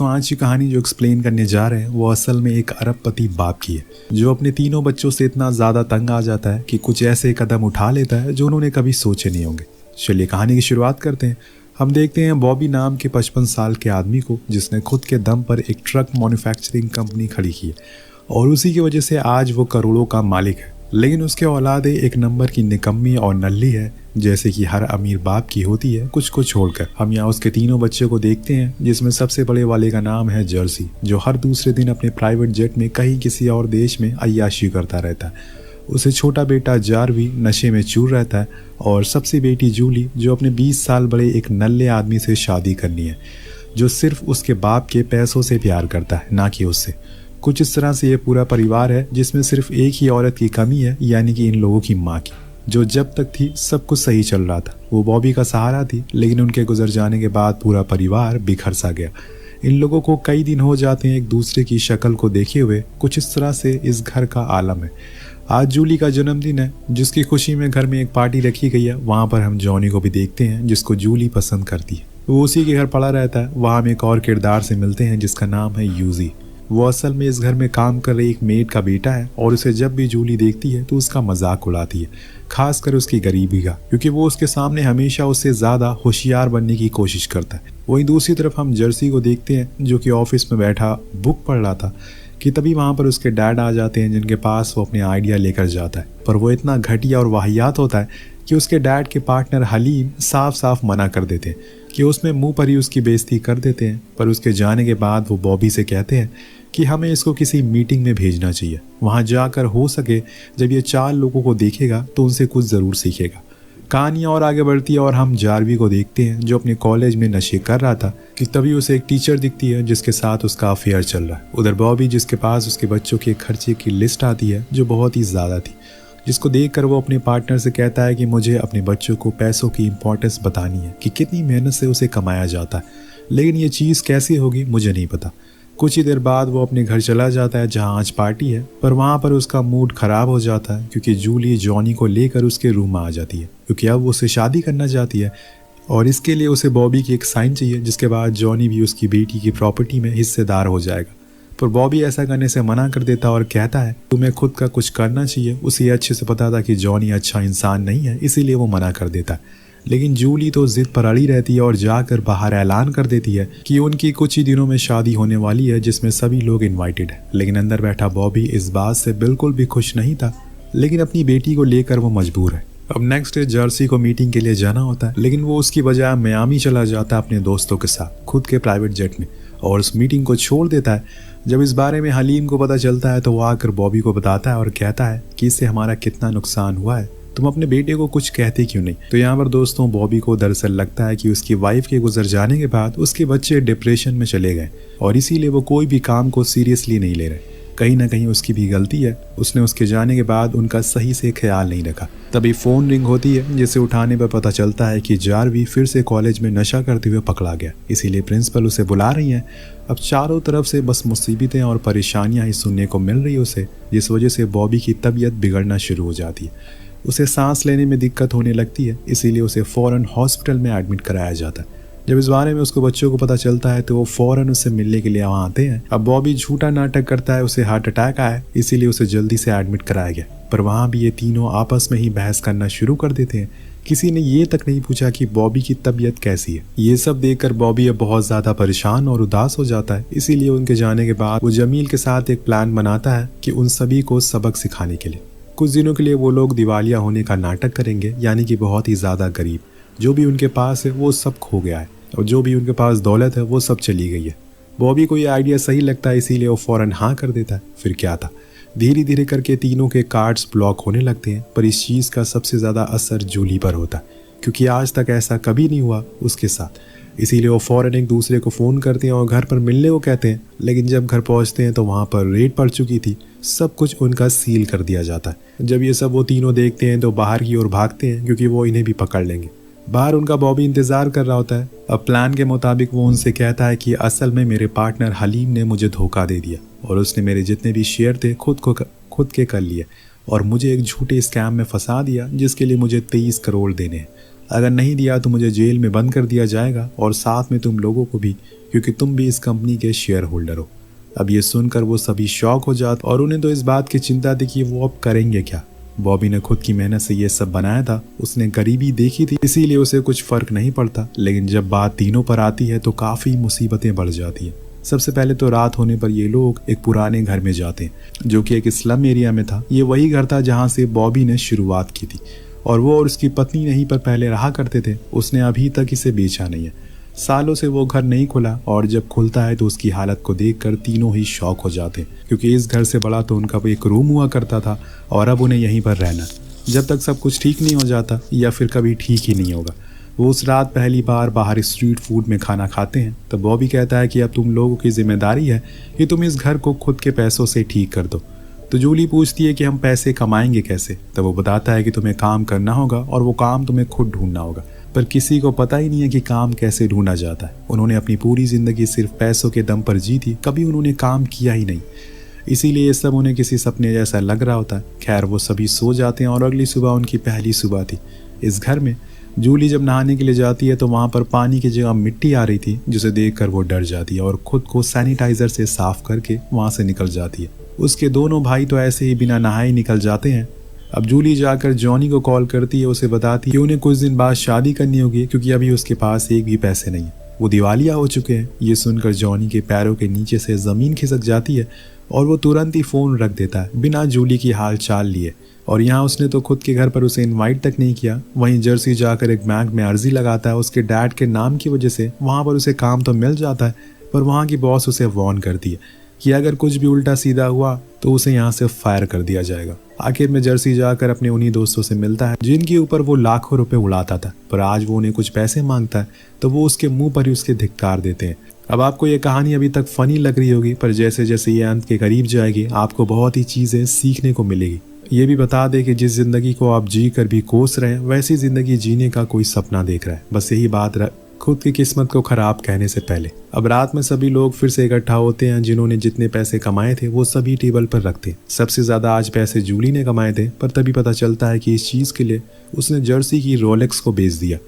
तो आज की कहानी जो एक्सप्लेन करने जा रहे हैं वो असल में एक अरबपति बाप की है, जो अपने तीनों बच्चों से इतना ज़्यादा तंग आ जाता है कि कुछ ऐसे कदम उठा लेता है जो उन्होंने कभी सोचे नहीं होंगे। चलिए कहानी की शुरुआत करते हैं। हम देखते हैं बॉबी नाम के 55 साल के आदमी को, जिसने खुद के दम पर एक ट्रक मैन्युफैक्चरिंग कंपनी खड़ी की है और उसी की वजह से आज वो करोड़ों का मालिक है। लेकिन उसके औलादे एक नंबर की निकम्मी और नल्ली है, जैसे कि हर अमीर बाप की होती है, कुछ को छोड़कर। हम यहाँ उसके तीनों बच्चों को देखते हैं, जिसमें सबसे बड़े वाले का नाम है जर्सी, जो हर दूसरे दिन अपने प्राइवेट जेट में कहीं किसी और देश में अय्याशी करता रहता है। उसे छोटा बेटा जारवी नशे में चूर रहता है और सबसे बेटी जूली, जो अपने 20 साल बड़े एक नल्ले आदमी से शादी करनी है, जो सिर्फ उसके बाप के पैसों से प्यार करता है, ना कि उससे। कुछ इस तरह से ये पूरा परिवार है, जिसमें सिर्फ एक ही औरत की कमी है, यानी कि इन लोगों की माँ की, जो जब तक थी सब कुछ सही चल रहा था। वो बॉबी का सहारा थी, लेकिन उनके गुजर जाने के बाद पूरा परिवार बिखर सा गया। इन लोगों को कई दिन हो जाते हैं एक दूसरे की शक्ल को देखे हुए। कुछ इस तरह से इस घर का आलम है। आज जूली का जन्मदिन है, जिसकी खुशी में घर में एक पार्टी रखी गई है। वहाँ पर हम जॉनी को भी देखते हैं, जिसको जूली पसंद करती है। वो उसी के घर पड़ा रहता है। वहाँ हम एक और किरदार से मिलते हैं, जिसका नाम है यूजी। वो असल में इस घर में काम कर रही एक मेड का बेटा है और उसे जब भी जूली देखती है तो उसका मजाक उड़ाती है, खासकर उसकी गरीबी का, क्योंकि वो उसके सामने हमेशा उससे ज़्यादा होशियार बनने की कोशिश करता है। वहीं दूसरी तरफ हम जर्सी को देखते हैं, जो कि ऑफिस में बैठा बुक पढ़ रहा था कि तभी वहाँ पर उसके डैड आ जाते हैं, जिनके पास वो अपने आइडिया लेकर जाता है। पर वो इतना घटिया और वाहियात होता है कि उसके डैड के पार्टनर हलीम साफ साफ मना कर देते हैं कि उसमें मुंह पर ही उसकी बेइज्जती कर देते हैं। पर उसके जाने के बाद वो बॉबी से कहते हैं कि हमें इसको किसी मीटिंग में भेजना चाहिए। वहाँ जाकर हो सके जब ये 4 लोगों को देखेगा तो उनसे कुछ ज़रूर सीखेगा। कहानियाँ और आगे बढ़ती है और हम जारवी को देखते हैं, जो अपने कॉलेज में नशे कर रहा था कि तभी उसे एक टीचर दिखती है, जिसके साथ उसका अफेयर चल रहा है। उधर बॉबी, जिसके पास उसके बच्चों के खर्चे की लिस्ट आती है, जो बहुत ही ज़्यादा थी, जिसको देखकर वो अपने पार्टनर से कहता है कि मुझे अपने बच्चों को पैसों की इंपॉर्टेंस बतानी है, कि कितनी मेहनत से उसे कमाया जाता है, लेकिन ये चीज़ कैसी होगी मुझे नहीं पता। कुछ ही देर बाद वो अपने घर चला जाता है, जहाँ आज पार्टी है। पर वहाँ पर उसका मूड खराब हो जाता है, क्योंकि जूली जॉनी को लेकर उसके रूम में आ जाती है, क्योंकि अब वो उसे शादी करना चाहती है और इसके लिए उसे बॉबी की एक साइन चाहिए, जिसके बाद जॉनी भी उसकी बेटी की प्रॉपर्टी में हिस्सेदार हो जाएगा। पर बॉबी ऐसा करने से मना कर देता और कहता है तुम्हें खुद का कुछ करना चाहिए। उसे अच्छे से पता था कि जॉनी अच्छा इंसान नहीं है, इसीलिए वो मना कर देता है। लेकिन जूली तो जिद पर अड़ी रहती है और जाकर बाहर ऐलान कर देती है कि उनकी कुछ ही दिनों में शादी होने वाली है, जिसमें सभी लोग इनवाइटेड है। लेकिन अंदर बैठा बॉबी इस बात से बिल्कुल भी खुश नहीं था, लेकिन अपनी बेटी को लेकर वो मजबूर है। अब नेक्स्ट डे जर्सी को मीटिंग के लिए जाना होता है, लेकिन वो उसकी बजाय मियामी चला जाता है अपने दोस्तों के साथ खुद के प्राइवेट जेट में, और उस मीटिंग को छोड़ देता है। जब इस बारे में हलीम को पता चलता है तो वो आकर बॉबी को बताता है और कहता है कि इससे हमारा कितना नुकसान हुआ है, तुम अपने बेटे को कुछ कहते क्यों नहीं। तो यहाँ पर दोस्तों बॉबी को दरअसल लगता है कि उसकी वाइफ के गुजर जाने के बाद उसके बच्चे डिप्रेशन में चले गए और इसीलिए वो कोई भी काम को सीरियसली नहीं ले रहे। कहीं ना कहीं उसकी भी गलती है, उसने उसके जाने के बाद उनका सही से ख्याल नहीं रखा। तभी फ़ोन रिंग होती है, जिसे उठाने पर पता चलता है कि जारवी फिर से कॉलेज में नशा करते हुए पकड़ा गया, इसीलिए प्रिंसिपल उसे बुला रही हैं। अब चारों तरफ से बस मुसीबतें और परेशानियां ही सुनने को मिल रही है उसे, जिस वजह से बॉबी की तबीयत बिगड़ना शुरू हो जाती है। उसे सांस लेने में दिक्कत होने लगती है, इसीलिए उसे फ़ौरन हॉस्पिटल में एडमिट कराया जाता है। जब इस बारे में उसको बच्चों को पता चलता है तो वो फ़ौरन उससे मिलने के लिए वहाँ आते हैं। अब बॉबी झूठा नाटक करता है, उसे हार्ट अटैक आया, इसीलिए उसे जल्दी से एडमिट कराया गया। पर वहाँ भी ये तीनों आपस में ही बहस करना शुरू कर देते हैं। किसी ने ये तक नहीं पूछा कि बॉबी की तबीयत कैसी है। ये सब देखकर बॉबी अब बहुत ज़्यादा परेशान और उदास हो जाता है। इसीलिए उनके जाने के बाद वो जमील के साथ एक प्लान बनाता है कि उन सभी को सबक सिखाने के लिए कुछ दिनों के लिए वो लोग दिवालिया होने का नाटक करेंगे, यानी कि बहुत ही ज़्यादा गरीब। जो भी उनके पास है वो सब खो गया है और जो भी उनके पास दौलत है वो सब चली गई है। बॉबी को ये आइडिया सही लगता है, इसीलिए वो फ़ौरन हाँ कर देता है। फिर क्या था, धीरे धीरे करके तीनों के कार्ड्स ब्लॉक होने लगते हैं। पर इस चीज़ का सबसे ज़्यादा असर जूली पर होता है, क्योंकि आज तक ऐसा कभी नहीं हुआ उसके साथ। इसीलिए वो फ़ौरन एक दूसरे को फ़ोन करते हैं और घर पर मिलने को कहते हैं। लेकिन जब घर पहुंचते हैं तो वहाँ पर रेड पड़ चुकी थी, सब कुछ उनका सील कर दिया जाता है। जब ये सब वो तीनों देखते हैं तो बाहर की ओर भागते हैं, क्योंकि वो इन्हें भी पकड़ लेंगे। बाहर उनका बॉबी इंतज़ार कर रहा होता है। अब प्लान के मुताबिक वो उनसे कहता है कि असल में मेरे पार्टनर हलीम ने मुझे धोखा दे दिया और उसने मेरे जितने भी शेयर थे खुद के कर लिए और मुझे एक झूठे स्कैम में फंसा दिया, जिसके लिए मुझे 23 करोड़ देने हैं। अगर नहीं दिया तो मुझे जेल में बंद कर दिया जाएगा और साथ में तुम लोगों को भी, क्योंकि तुम भी इस कंपनी के शेयर होल्डर हो। अब ये सुनकर वो सभी शॉक हो जाते और उन्हें तो इस बात की चिंता थी कि वो अब करेंगे क्या। बॉबी ने खुद की मेहनत से ये सब बनाया था, उसने गरीबी देखी थी, इसीलिए उसे कुछ फर्क नहीं पड़ता। लेकिन जब बात तीनों पर आती है तो काफ़ी मुसीबतें बढ़ जाती हैं। सबसे पहले तो रात होने पर ये लोग एक पुराने घर में जाते हैं जो कि एक स्लम एरिया में था। ये वही घर था जहाँ से बॉबी ने शुरुआत की थी और वो और उसकी पत्नी यहीं पर पहले रहा करते थे। उसने अभी तक इसे बेचा नहीं है। सालों से वो घर नहीं खुला और जब खुलता है तो उसकी हालत को देखकर तीनों ही शॉक हो जाते हैं, क्योंकि इस घर से बड़ा तो उनका एक रूम हुआ करता था और अब उन्हें यहीं पर रहना जब तक सब कुछ ठीक नहीं हो जाता, या फिर कभी ठीक ही नहीं होगा। वो उस रात पहली बार बाहर स्ट्रीट फूड में खाना खाते हैं। तो बॉबी कहता है कि अब तुम लोगों की जिम्मेदारी है कि तुम इस घर को खुद के पैसों से ठीक कर दो। तो जूली पूछती है कि हम पैसे कमाएंगे कैसे। तो वो बताता है कि तुम्हें काम करना होगा और वो काम तुम्हें खुद ढूंढना होगा। पर किसी को पता ही नहीं है कि काम कैसे ढूंढा जाता है। उन्होंने अपनी पूरी जिंदगी सिर्फ पैसों के दम पर जी थी, कभी उन्होंने काम किया ही नहीं। इसीलिए ये सब उन्हें किसी सपने जैसा लग रहा होता है। खैर वो सभी सो जाते हैं और अगली सुबह उनकी पहली सुबह थी इस घर में। जूली जब नहाने के लिए जाती है तो वहाँ पर पानी की जगह मिट्टी आ रही थी, जिसे देखकर वो डर जाती है और खुद को सैनिटाइजर से साफ करके वहाँ से निकल जाती है। उसके दोनों भाई तो ऐसे ही बिना नहाए निकल जाते हैं। अब जूली जाकर जॉनी को कॉल करती है, उसे बताती है कि उन्हें कुछ दिन बाद शादी करनी होगी, क्योंकि अभी उसके पास एक भी पैसे नहीं है, वो दिवालिया हो चुके हैं। ये सुनकर जॉनी के पैरों के नीचे से ज़मीन खिसक जाती है और वो तुरंत ही फ़ोन रख देता है बिना जूली की हाल चाल लिए। और यहाँ उसने तो खुद के घर पर उसे इनवाइट तक नहीं किया। वहीं जर्सी जाकर एक बैंक में अर्जी लगाता है उसके डैड के नाम की वजह से। वहाँ पर उसे काम तो मिल जाता है, पर वहाँ की बॉस उसे वार्न करती है कि अगर कुछ भी उल्टा सीधा हुआ तो उसे यहाँ से फायर कर दिया जाएगा। आखिर में जर्सी जाकर अपने उन्हीं दोस्तों से मिलता है जिनके ऊपर वो लाखों रुपए उड़ाता था, पर आज वो उन्हें कुछ पैसे मांगता है तो वो उसके मुंह पर ही उसके धिक्कार देते हैं। अब आपको ये कहानी अभी तक फनी लग रही होगी, पर जैसे जैसे ये अंत के करीब जाएगी आपको बहुत ही चीज़ें सीखने को मिलेगी। ये भी बता दे कि जिस जिंदगी को आप जी कर भी कोस रहे हैं, वैसी जिंदगी जीने का कोई सपना देख रहा है। बस यही बात खुद की किस्मत को खराब कहने से पहले। अब रात में सभी लोग फिर से इकट्ठा होते हैं। जिन्होंने जितने पैसे कमाए थे वो सभी टेबल पर रखते हैं। सबसे ज्यादा आज पैसे जूली ने कमाए थे, पर तभी पता चलता है कि इस चीज के लिए उसने जर्सी की रोलेक्स को बेच दिया।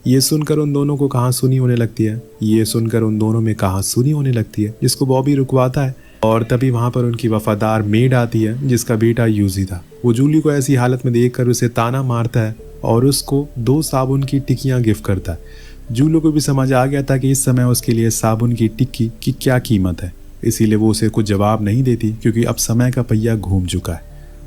ये सुनकर उन दोनों को कहासुनी होने लगती है। ये सुनकर उन दोनों में कहासुनी होने लगती है, जिसको बॉबी रुकवाता है। और तभी वहां पर उनकी वफादार मेड आती है जिसका बेटा यूजी था। वो जूली को ऐसी हालत में देखकर उसे ताना मारता है और उसको 2 साबुन की टिक्कियां गिफ्ट करता है। जूली को भी समझ आ गया था कि इस समय उसके लिए साबुन की टिक्की की क्या कीमत है, इसीलिए वो उसे कुछ जवाब नहीं देती, क्योंकि अब समय का पहिया घूम चुका है।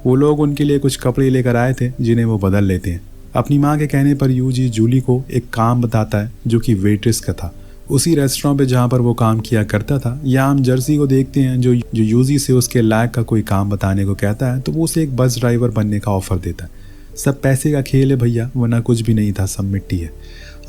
वो लोग उनके लिए कुछ कपड़े लेकर आए थे जिन्हें वो बदल लेते हैं। अपनी माँ के कहने पर यूजी जूली को एक काम बताता है जो कि वेट्रेस का था, उसी रेस्टोरेंट पे जहाँ पर वो काम किया करता था। यहाँ हम जर्सी को देखते हैं जो यूजी से उसके लायक का कोई काम बताने को कहता है, तो वो उसे एक बस ड्राइवर बनने का ऑफर देता है। सब पैसे का खेल है भैया, वरना कुछ भी नहीं था, सब मिट्टी है।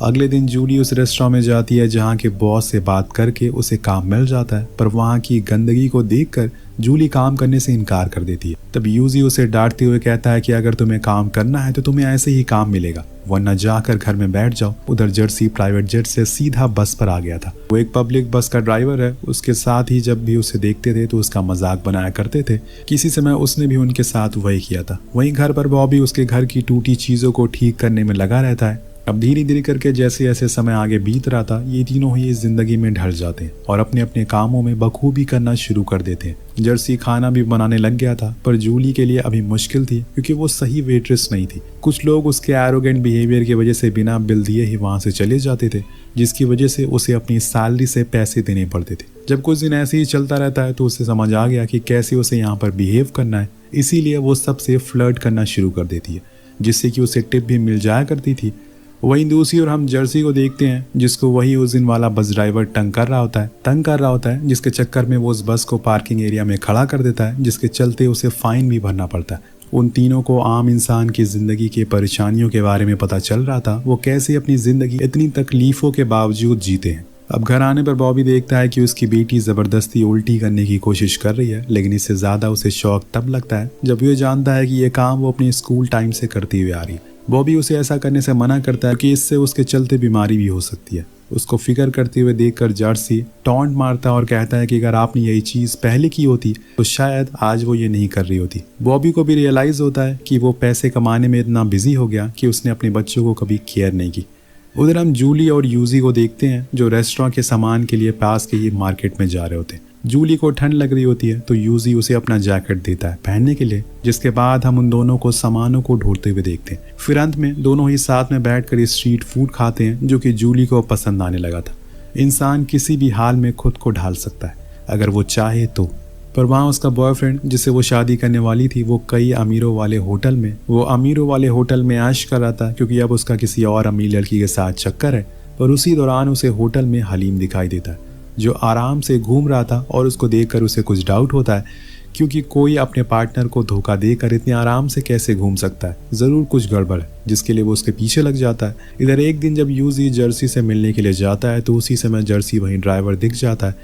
अगले दिन जूली उस रेस्टोरेंट में जाती है जहाँ के बॉस से बात करके उसे काम मिल जाता है, पर वहाँ की गंदगी को देखकर जूली काम करने से इनकार कर देती है। तब यूजी उसे डांटते हुए कहता है कि अगर तुम्हें काम करना है तो तुम्हें ऐसे ही काम मिलेगा, वरना जाकर घर में बैठ जाओ। उधर जर्सी प्राइवेट जेट से सीधा बस पर आ गया था। वो एक पब्लिक बस का ड्राइवर है। उसके साथ ही जब भी उसे देखते थे तो उसका मजाक बनाया करते थे। किसी समय उसने भी उनके साथ वही किया था। वहीं घर पर बॉबी उसके घर की टूटी चीजों को ठीक करने में लगा रहता है। अब धीरे धीरे करके जैसे जैसे समय आगे बीत रहा था, ये तीनों ही इस जिंदगी में ढल जाते हैं और अपने अपने कामों में बखूबी करना शुरू कर देते हैं। जर्सी खाना भी बनाने लग गया था, पर जूली के लिए अभी मुश्किल थी, क्योंकि वो सही वेट्रेस नहीं थी। कुछ लोग उसके एरोगेंट बिहेवियर की वजह से बिना बिल दिए ही वहां से चले जाते थे, जिसकी वजह से उसे अपनी सैलरी से पैसे देने पड़ते थे। जब कुछ दिन ऐसे ही चलता रहता है तो उसे समझ आ गया कि कैसे उसे यहाँ पर बिहेव करना है, इसीलिए वो सबसे फ्लर्ट करना शुरू कर देती है, जिससे कि उसे टिप भी मिल जाया करती थी। वहीं दूसरी ओर हम जर्सी को देखते हैं, जिसको वही उस दिन वाला बस ड्राइवर तंग कर रहा होता है, जिसके चक्कर में वो उस बस को पार्किंग एरिया में खड़ा कर देता है, जिसके चलते उसे फाइन भी भरना पड़ता है। उन तीनों को आम इंसान की जिंदगी के परेशानियों के बारे में पता चल रहा था, वो कैसे अपनी जिंदगी इतनी तकलीफों के बावजूद जीते हैं। अब घर आने पर बॉबी देखता है कि उसकी बेटी जबरदस्ती उल्टी करने की कोशिश कर रही है, लेकिन इससे ज्यादा उसे शौक तब लगता है जब ये जानता है कि ये काम वो अपने स्कूल टाइम से करती हुई आ रही है। बॉबी उसे ऐसा करने से मना करता है कि इससे उसके चलते बीमारी भी हो सकती है। उसको फिक्र करते हुए देखकर जर्सी टॉन्ट मारता है और कहता है कि अगर आपने यही चीज़ पहले की होती तो शायद आज वो ये नहीं कर रही होती। बॉबी को भी रियलाइज़ होता है कि वो पैसे कमाने में इतना बिजी हो गया कि उसने अपने बच्चों को कभी केयर नहीं की। उधर हम जूली और यूजी को देखते हैं जो रेस्टोरेंट के सामान के लिए पास के ये मार्केट में जा रहे होते हैं। जूली को ठंड लग रही होती है तो यूजी उसे अपना जैकेट देता है पहनने के लिए, जिसके बाद हम उन दोनों को सामानों को ढूंढते हुए देखते हैं। फिर अंत में दोनों ही साथ में बैठकर स्ट्रीट फूड खाते हैं जो कि जूली को पसंद आने लगा था। इंसान किसी भी हाल में खुद को ढाल सकता है अगर वो चाहे तो। पर वहाँ उसका बॉयफ्रेंड जिसे वो शादी करने वाली थी वो अमीरों वाले होटल में ऐश कर रहा था क्योंकि अब उसका किसी और अमीर लड़की के साथ चक्कर है। पर उसी दौरान उसे होटल में हलीम दिखाई देता है जो आराम से घूम रहा था और उसको देखकर उसे कुछ डाउट होता है क्योंकि कोई अपने पार्टनर को धोखा देकर इतने आराम से कैसे घूम सकता है, ज़रूर कुछ गड़बड़ है, जिसके लिए वो उसके पीछे लग जाता है। इधर एक दिन जब यूजी जर्सी से मिलने के लिए जाता है तो उसी समय जर्सी वहीं ड्राइवर दिख जाता है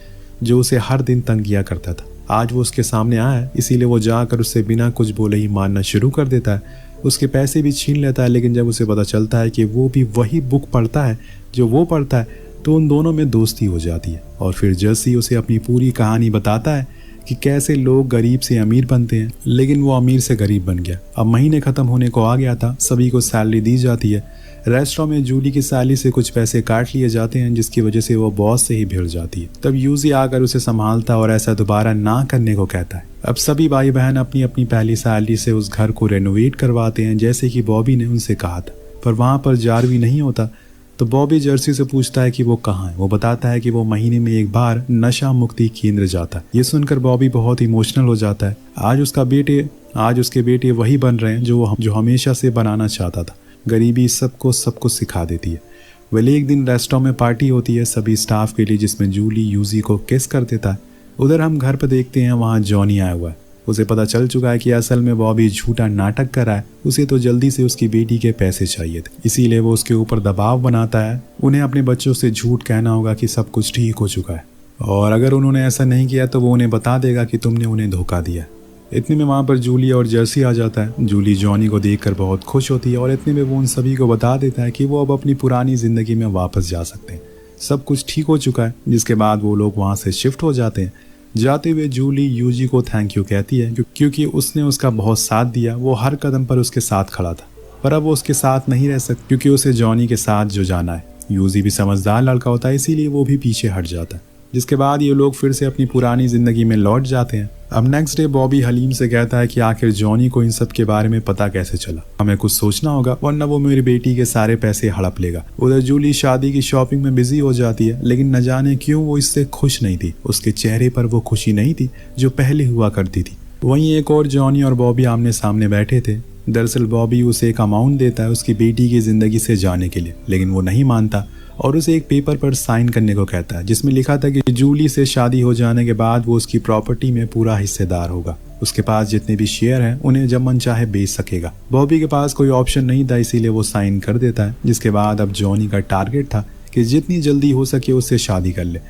जो उसे हर दिन तंग किया करता था। आज वो उसके सामने आया है इसीलिए वो जाकर उससे बिना कुछ बोले ही मारना शुरू कर देता है। उसके पैसे भी छीन लेता है, लेकिन जब उसे पता चलता है कि वो भी वही बुक पढ़ता है जो वो पढ़ता है तो उन दोनों में दोस्ती हो जाती है। और फिर जर्सी उसे अपनी पूरी कहानी बताता है कि कैसे लोग गरीब से अमीर बनते हैं, लेकिन वो अमीर से गरीब बन गया। अब महीने ख़त्म होने को आ गया था, सभी को सैलरी दी जाती है। रेस्टोरेंट में जूली की सैलरी से कुछ पैसे काट लिए जाते हैं जिसकी वजह से वो बॉस से ही भिड़ जाती है। तब यूजी आकर उसे संभालता और ऐसा दोबारा ना करने को कहता है। अब सभी भाई बहन अपनी अपनी पहली सैलरी से उस घर को रेनोवेट करवाते हैं जैसे कि बॉबी ने उनसे कहा था। पर वहाँ पर जारवी नहीं होता तो बॉबी जर्सी से पूछता है कि वो कहाँ है। वो बताता है कि वो महीने में एक बार नशा मुक्ति केंद्र जाता है। ये सुनकर बॉबी बहुत इमोशनल हो जाता है। आज उसके बेटे वही बन रहे हैं जो हमेशा से बनाना चाहता था। गरीबी सबको सब कुछ सिखा देती है। वेल एक दिन रेस्टोरेंट में पार्टी होती है सभी स्टाफ के लिए जिसमें जूली यूजी को किस कर देता है। उधर हम घर पर देखते हैं वहाँ जॉनी आया हुआ है। उसे पता चल चुका है कि असल में बॉबी झूठा नाटक कर रहा है। उसे तो जल्दी से उसकी बेटी के पैसे चाहिए थे, इसीलिए वो उसके ऊपर दबाव बनाता है। उन्हें अपने बच्चों से झूठ कहना होगा कि सब कुछ ठीक हो चुका है और अगर उन्होंने ऐसा नहीं किया तो वो उन्हें बता देगा कि तुमने उन्हें धोखा दिया। इतने में वहाँ पर जूली और जर्सी आ जाता है। जूली जॉनी को देखकर बहुत खुश होती है और इतने में वो उन सभी को बता देता है कि वो अब अपनी पुरानी ज़िंदगी में वापस जा सकते हैं, सब कुछ ठीक हो चुका है। जिसके बाद वो लोग वहाँ से शिफ्ट हो जाते हैं। जाते हुए जूली यूजी को थैंक यू कहती है क्योंकि उसने उसका बहुत साथ दिया। वो हर कदम पर उसके साथ खड़ा था, पर अब वो उसके साथ नहीं रह सकती क्योंकि उसे जॉनी के साथ जो जाना है। यूजी भी समझदार लड़का होता है इसीलिए वो भी पीछे हट जाता है। जिसके बाद ये लोग फिर से अपनी पुरानी ज़िंदगी में लौट जाते हैं। अब नेक्स्ट डे बॉबी हलीम से कहता है कि आखिर जॉनी को इन सब के बारे में पता कैसे चला, हमें कुछ सोचना होगा वरना वो मेरी बेटी के सारे पैसे हड़प लेगा। उधर जूली शादी की शॉपिंग में बिजी हो जाती है, लेकिन न जाने क्यों वो इससे खुश नहीं थी। उसके चेहरे पर वो खुशी नहीं थी जो पहले हुआ करती थी। वहीं एक और जॉनी और बॉबी आमने सामने बैठे थे। दरअसल बॉबी उसे एक अमाउंट देता है उसकी बेटी की ज़िंदगी से जाने के लिए, लेकिन वो नहीं मानता और उसे एक पेपर पर साइन करने को कहता है जिसमें लिखा था कि जूली से शादी हो जाने के बाद वो उसकी प्रॉपर्टी में पूरा हिस्सेदार होगा। उसके पास जितने भी शेयर हैं उन्हें जब मन चाहे बेच सकेगा। बॉबी के पास कोई ऑप्शन नहीं था इसीलिए वो साइन कर देता है। जिसके बाद अब जॉनी का टारगेट था कि जितनी जल्दी हो सके उससे शादी कर ले।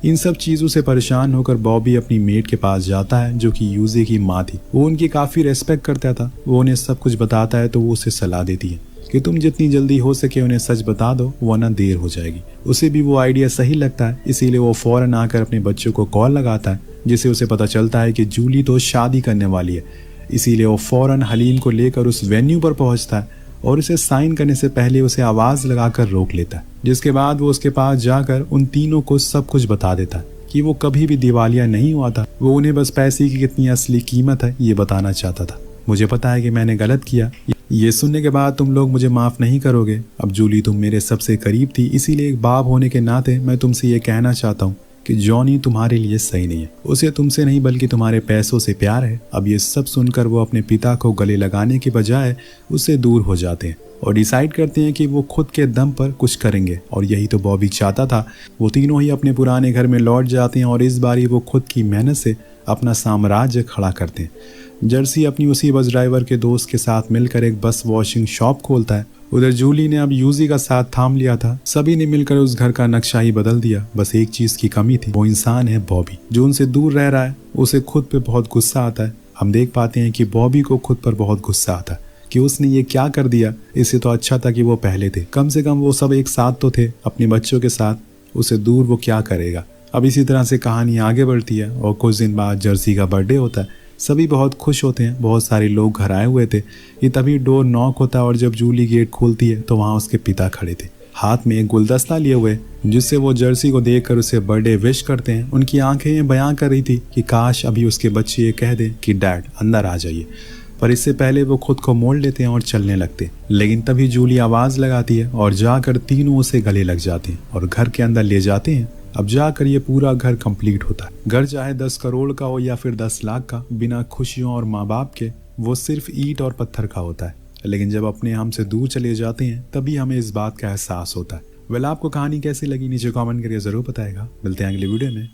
इन सब चीज़ों से परेशान होकर बॉबी अपनी मेड के पास जाता है जो कि यूजी की माँ थी। वो उनकी काफ़ी रेस्पेक्ट करता था। वो उन्हें सब कुछ बताता है तो वो उसे सलाह देती है कि तुम जितनी जल्दी हो सके उन्हें सच बता दो वरना देर हो जाएगी। उसे भी वो आइडिया सही लगता है इसीलिए वो फौरन आकर अपने बच्चों को कॉल लगाता है जिससे उसे पता चलता है कि जूली तो शादी करने वाली है। इसीलिए वो फौरन हलीम को लेकर उस वेन्यू पर पहुंचता है और उसे साइन करने से पहले उसे आवाज़ लगाकर रोक लेता है। जिसके बाद वो उसके पास जाकर उन तीनों को सब कुछ बता देता है कि वो कभी भी दिवालिया नहीं हुआ था। वो उन्हें बस पैसे की कितनी असली कीमत है ये बताना चाहता था। मुझे पता है कि मैंने गलत किया, ये सुनने के बाद तुम लोग मुझे माफ़ नहीं करोगे। अब जूली तुम मेरे सबसे करीब थी इसीलिए एक बाप होने के नाते मैं तुमसे ये कहना चाहता हूँ कि जॉनी तुम्हारे लिए सही नहीं है। उसे तुमसे नहीं बल्कि तुम्हारे पैसों से प्यार है। अब ये सब सुनकर वो अपने पिता को गले लगाने के बजाय उससे दूर हो जाते हैं और डिसाइड करते हैं कि वो खुद के दम पर कुछ करेंगे और यही तो बॉबी चाहता था। वो तीनों ही अपने पुराने घर में लौट जाते हैं और इस बारी वो खुद की मेहनत से अपना साम्राज्य खड़ा करते हैं। जर्सी अपनी उसी बस ड्राइवर के दोस्त के साथ मिलकर एक बस वॉशिंग शॉप खोलता है। उधर जूली ने अब यूजी का साथ थाम लिया था। सभी ने मिलकर उस घर का नक्शा ही बदल दिया। बस एक चीज की कमी थी, वो इंसान है बॉबी जो उनसे दूर रह रहा है। उसे खुद पे बहुत गुस्सा आता है। हम देख पाते हैं कि बॉबी को खुद पर बहुत गुस्सा आता है कि उसने ये क्या कर दिया, इससे तो अच्छा था कि वो पहले थे, कम से कम वो सब एक साथ तो थे अपने बच्चों के साथ, उसे दूर वो क्या करेगा। अब इसी तरह से कहानी आगे बढ़ती है और कुछ दिन बाद जर्सी का बर्थडे होता है। सभी बहुत खुश होते हैं, बहुत सारे लोग घर आए हुए थे। ये तभी डोर नॉक होता है और जब जूली गेट खोलती है तो वहाँ उसके पिता खड़े थे, हाथ में एक गुलदस्ता लिए हुए, जिससे वो जर्सी को देखकर उसे बर्थडे विश करते हैं। उनकी आंखें बयां कर रही थी कि काश अभी उसके बच्चे ये कह दें कि डैड अंदर आ जाइए, पर इससे पहले वो खुद को मोड़ लेते हैं और चलने लगते हैं। लेकिन तभी जूली आवाज़ लगाती है और जाकर तीनों उसे गले लग जाते हैं और घर के अंदर ले जाते हैं। अब जाकर ये पूरा घर कंप्लीट होता है। घर चाहे 10 करोड़ का हो या फिर 10 लाख का, बिना खुशियों और माँ बाप के वो सिर्फ ईंट और पत्थर का होता है। लेकिन जब अपने हमसे दूर चले जाते हैं तभी हमें इस बात का एहसास होता है। वेल, आपको कहानी कैसी लगी नीचे कमेंट करके ज़रूर बताएगा। मिलते हैं अगले वीडियो में।